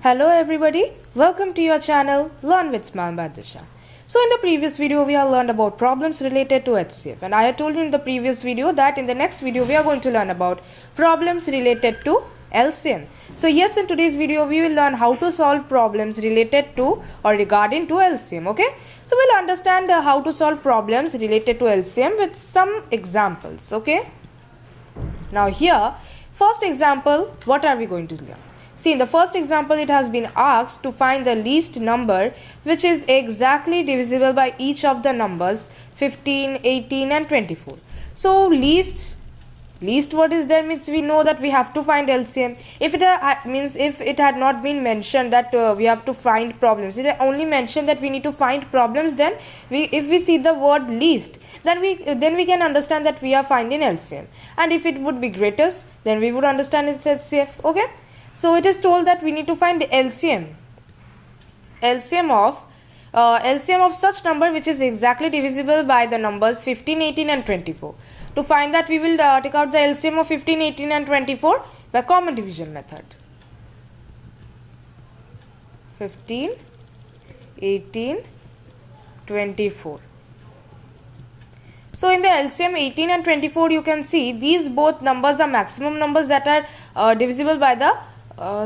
Hello everybody, welcome to your channel Learn with Smile by Disha. So in the previous video we have learned about problems related to HCF, and I had told you in the previous video that in the next video we are going to learn about problems related to L.C.M. So yes, in today's video we will learn how to solve problems related to or regarding to L.C.M. Okay, so we'll understand how to solve problems related to L.C.M. with some examples. Okay, now here first example, what are we going to learn? See, in the first example, it has been asked to find the least number which is exactly divisible by each of the numbers 15, 18 and 24. So, least what is there means we know that we have to find LCM. If it had not been mentioned that we have to find problems, it only mentioned that we need to find problems, then if we see the word least, then we can understand that we are finding LCM. And if it would be greatest, then we would understand it's HCF. Okay. So it is told that we need to find the LCM of such number which is exactly divisible by the numbers 15, 18 and 24. To find that, we will take out the LCM of 15, 18 and 24 by common division method. 15, 18, 24. So in the LCM 18 and 24, you can see these both numbers are maximum numbers that are divisible by the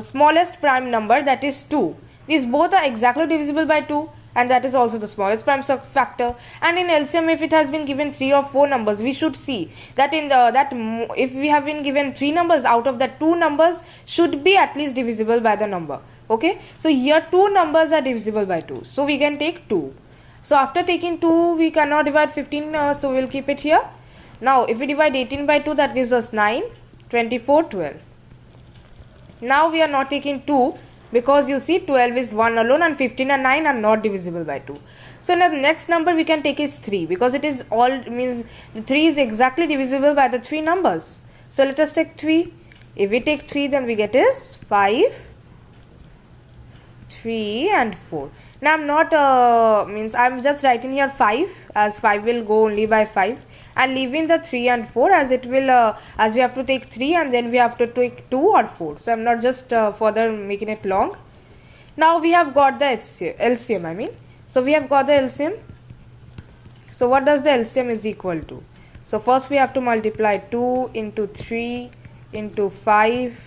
smallest prime number, that is 2. These both are exactly divisible by 2, and that is also the smallest prime factor. And in LCM, if it has been given 3 or 4 numbers, we should see that if we have been given 3 numbers, out of the 2 numbers should be at least divisible by the number. Okay, so here 2 numbers are divisible by 2, so we can take 2. So after taking 2, we cannot divide 15, so we will keep it here. Now if we divide 18 by 2, that gives us 9, 24, 12. Now we are not taking 2 because you see 12 is 1 alone and 15 and 9 are not divisible by 2. So the next number we can take is 3, because it is means the 3 is exactly divisible by the 3 numbers. So let us take 3. If we take 3, then we get is 5, 3 and 4. Now I'm just writing here 5, as 5 will go only by 5, and leaving the 3 and 4 as it will as we have to take 3 and then we have to take 2 or 4. So I'm not just further making it long. Now we have got the LCM. So we have got the LCM. So what does the LCM is equal to? So first we have to multiply 2 into 3 into 5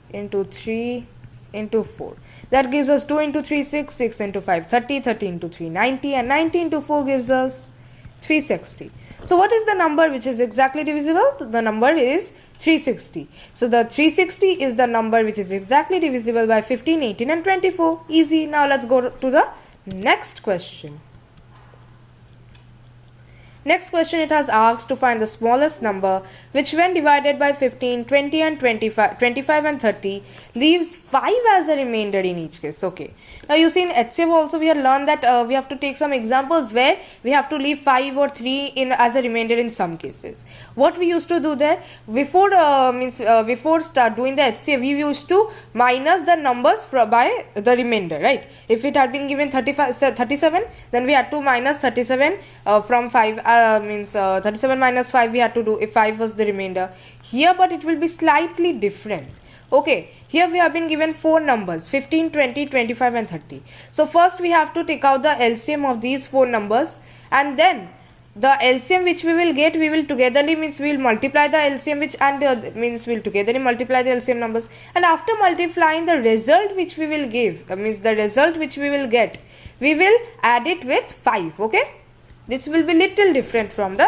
into 3 into 4. That gives us 2 into 3, 6, 6 into 5, 30, 30 into 3, 90, and 90 into 4 gives us 360. So what is the number which is exactly divisible? The number is 360. So the 360 is the number which is exactly divisible by 15, 18 and 24. Easy. Now let's go to the next question. Next question, it has asked to find the smallest number which when divided by 15, 20 and 25 and 30 leaves 5 as a remainder in each case. Okay. Now you see in HCF also we have learned that we have to take some examples where we have to leave 5 or 3 as a remainder in some cases. What we used to do there, before doing the HCF, we used to minus the numbers by the remainder, right? If it had been given 37, then we had to minus 37 from 5. 37 minus 5 we had to do if 5 was the remainder here, but it will be slightly different. Okay, here we have been given 4 numbers 15, 20, 25 and 30. So first we have to take out the LCM of these 4 numbers, and then the LCM which we will get, we will togetherly we will multiply the LCM we'll togetherly multiply the LCM numbers, and after multiplying the result which we will give, the result which we will get, we will add it with 5. Okay, this will be little different from the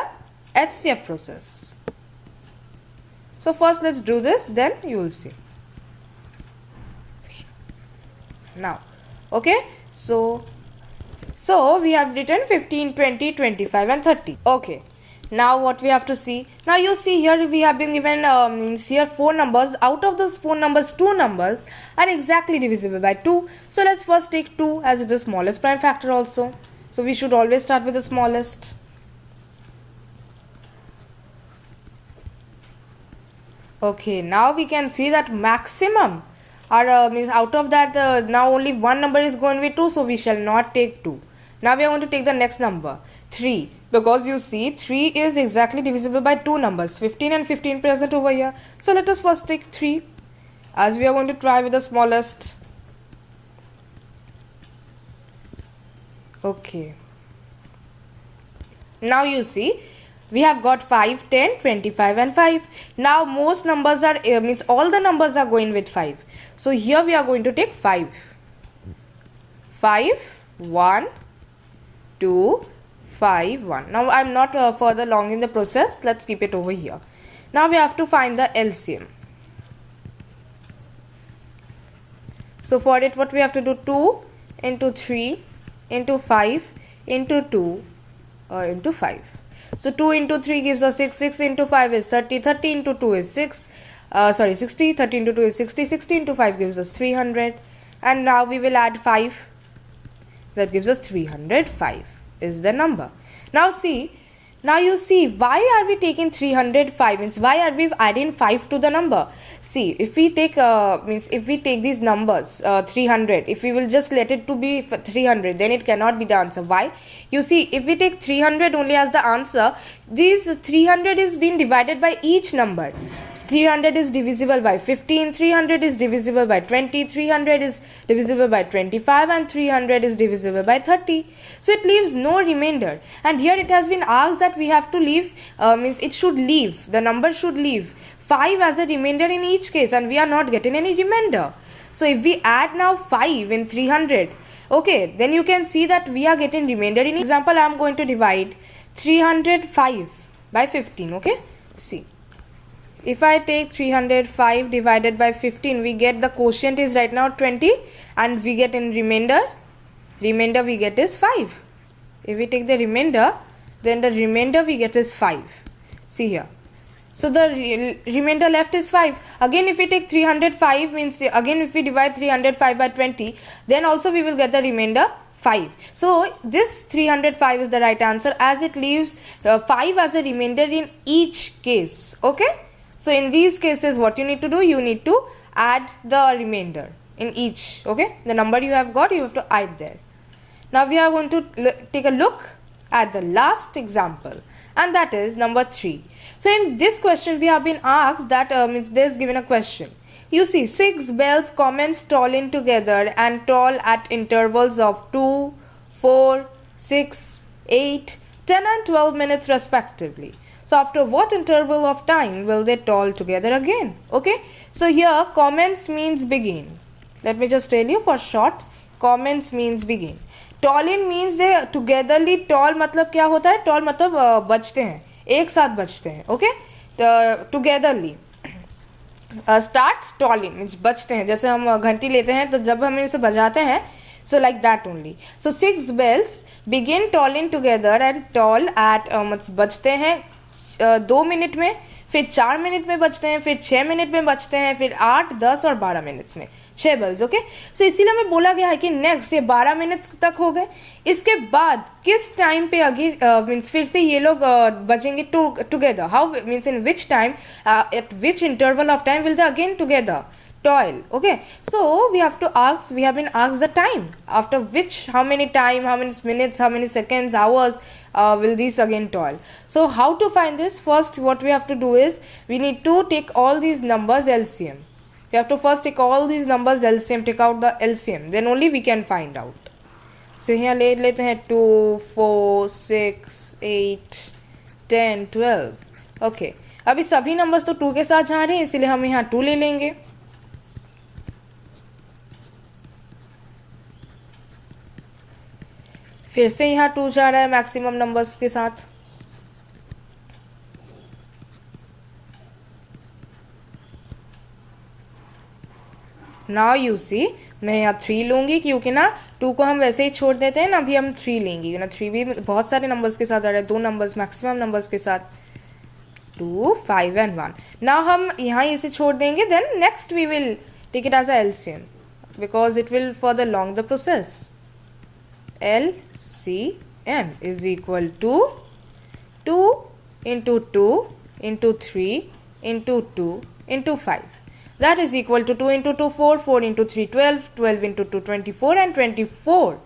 HCF process. So first let's do this, then you will see. Now, okay, so we have written 15, 20, 25 and 30. Okay, now what we have to see? Now you see here we have been given here 4 numbers. Out of those 4 numbers, 2 numbers are exactly divisible by 2. So let's first take 2 as the smallest prime factor also. So we should always start with the smallest. Okay, now we can see that maximum are out of that now only one number is going to be 2, so we shall not take 2. Now we are going to take the next number 3, because you see 3 is exactly divisible by 2 numbers 15 and 15 present over here. So let us first take 3, as we are going to try with the smallest. Okay. Now you see, we have got 5, 10, 25 and 5. Now most numbers are, means all the numbers are going with 5. So here we are going to take 5. 5, 1, 2, 5, 1. Now I am not further long in the process. Let's keep it over here. Now we have to find the LCM. So for it, what we have to do? 2 into 3 into 5 into 2 into 5. So 2 into 3 gives us 6. 6 into 5 is 30. 30 into 2 is 60. 30 into 2 is 60. 60 into 5 gives us 300. And now we will add 5. That gives us 305 is the number. Now you see, why are we taking 305? Means why are we adding 5 to the number? See, if we take if we take these numbers 300, if we will just let it to be 300, then it cannot be the answer. Why? You see, if we take 300 only as the answer, this 300 is being divided by each number. 300 is divisible by 15, 300 is divisible by 20, 300 is divisible by 25 and 300 is divisible by 30. So it leaves no remainder. And here it has been asked that we have to leave, it should leave, the number should leave 5 as a remainder in each case, and we are not getting any remainder. So if we add now 5 in 300, okay, then you can see that we are getting remainder. In example, I am going to divide 305 by 15, okay. See, if I take 305 divided by 15, we get the quotient is right now 20, and we get in remainder we get is 5. If we take the remainder, then the remainder we get is 5. See here. So the remainder left is 5. Again, if we take 305, means again if we divide 305 by 20, then also we will get the remainder 5. So this 305 is the right answer, as it leaves 5 as a remainder in each case. Okay. So in these cases, what you need to do, you need to add the remainder in each. Okay. The number you have got, you have to add there. Now we are going to take a look at the last example, and that is number 3. So in this question, we have been asked that means there is given a question. You see, 6 bells commence tolling together and toll at intervals of 2, 4, 6, 8, 10 and 12 minutes respectively. So after what interval of time will they toll together again? Okay. So here commence means begin. Let me just tell you for short. Commence means begin. Tolling means they togetherly toll. मतलब क्या होता है? Toll मतलब बजते हैं, एक साथ बजते हैं. Okay. Togetherly. Start tolling means बजते हैं. जैसे हम घंटी लेते हैं तो जब हम इसे बजाते हैं, so like that only. So 6 bells begin tolling together and toll at बजते हैं 2 मिनट में, फिर 4 मिनट में बजते हैं, फिर 6 मिनट में बजते हैं, फिर 8, 10 और 12 मिनट्स में 6 बेल्स. ओके. सो इसीलिए हमें बोला गया है कि नेक्स्ट ये 12 मिनट्स तक हो गए. इसके बाद किस टाइम पे आगे मीन्स फिर से ये लोग बजेंगे together. How means in which time, at which interval of time will they again together toil. Okay, so we have been asked the time, after which, how many time, how many minutes, how many seconds, hours will these again toil. So how to find this? First, what we have to do is we need to take all these numbers LCM. We have to first take all these numbers LCM, take out the LCM, then only we can find out. So here लेते हैं 2, 4, 6, 8, 10, 12. Okay, अभी सभी numbers तो 2 के साथ जा रहे हैं, इसलिए हम यहाँ 2 ले लेंगे. फिर से यहाँ 2 जा रहा है मैक्सिमम नंबर्स के साथ. नाउ यू सी, मैं यहाँ 3 लूंगी क्योंकि ना 2 को हम वैसे ही छोड़ देते हैं ना, अभी हम 3 लेंगे ना. 3 भी बहुत सारे नंबर्स के साथ आ रहा है, 2 नंबर्स मैक्सिमम नंबर्स के साथ, 2, 5 and 1. नाउ हम यहाँ इसे छोड़ देंगे, then next we will take it as a LCM because it will further long the process. LCM is equal to 2 into 2 into 3 into 2 into 5. That is equal to 2 into 2 4, 4 into 3 12, 12 into 2 24 and 24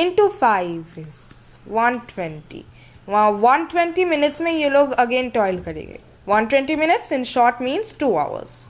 into 5 is 120. वहाँ 120 minutes में ये लोग again toil करेंगे. 120 minutes in short means 2 hours.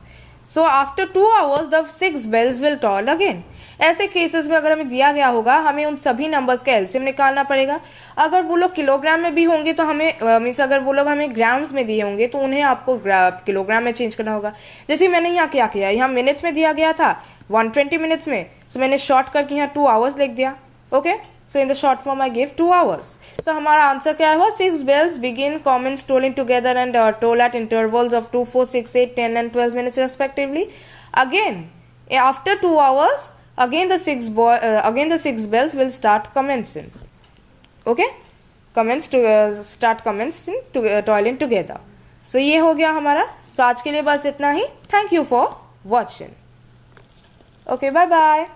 So after 2 hours the 6 bells will toll again. ऐसे cases में अगर हमें दिया गया होगा, हमें उन सभी नंबर्स का एलसीएम निकालना पड़ेगा। अगर वो लोग किलोग्राम में भी होंगे तो हमें मीन्स अगर वो लोग हमें ग्राम्स में दिए होंगे तो उन्हें आपको किलोग्राम में चेंज करना होगा। जैसे मैंने यहाँ क्या किया, यहाँ मिनट्स में दिया गया था 120 मिनट्स में, सो मैंने शॉर्ट करके यहाँ 2 hours लिख दिया। Okay, so in the short form I give 2 hours। सो हमारा आंसर क्या हुआ, 6 bells begin comments tolling together and toll at intervals of 2, 4, 6, 8, 10 and 12 minutes respectively. Again, after 2 hours, again the six bells will start commencing. Okay, commence to start commencing to toiling together. So ये हो गया हमारा। So आज के लिए बस इतना ही। Thank you for watching. Okay, bye bye.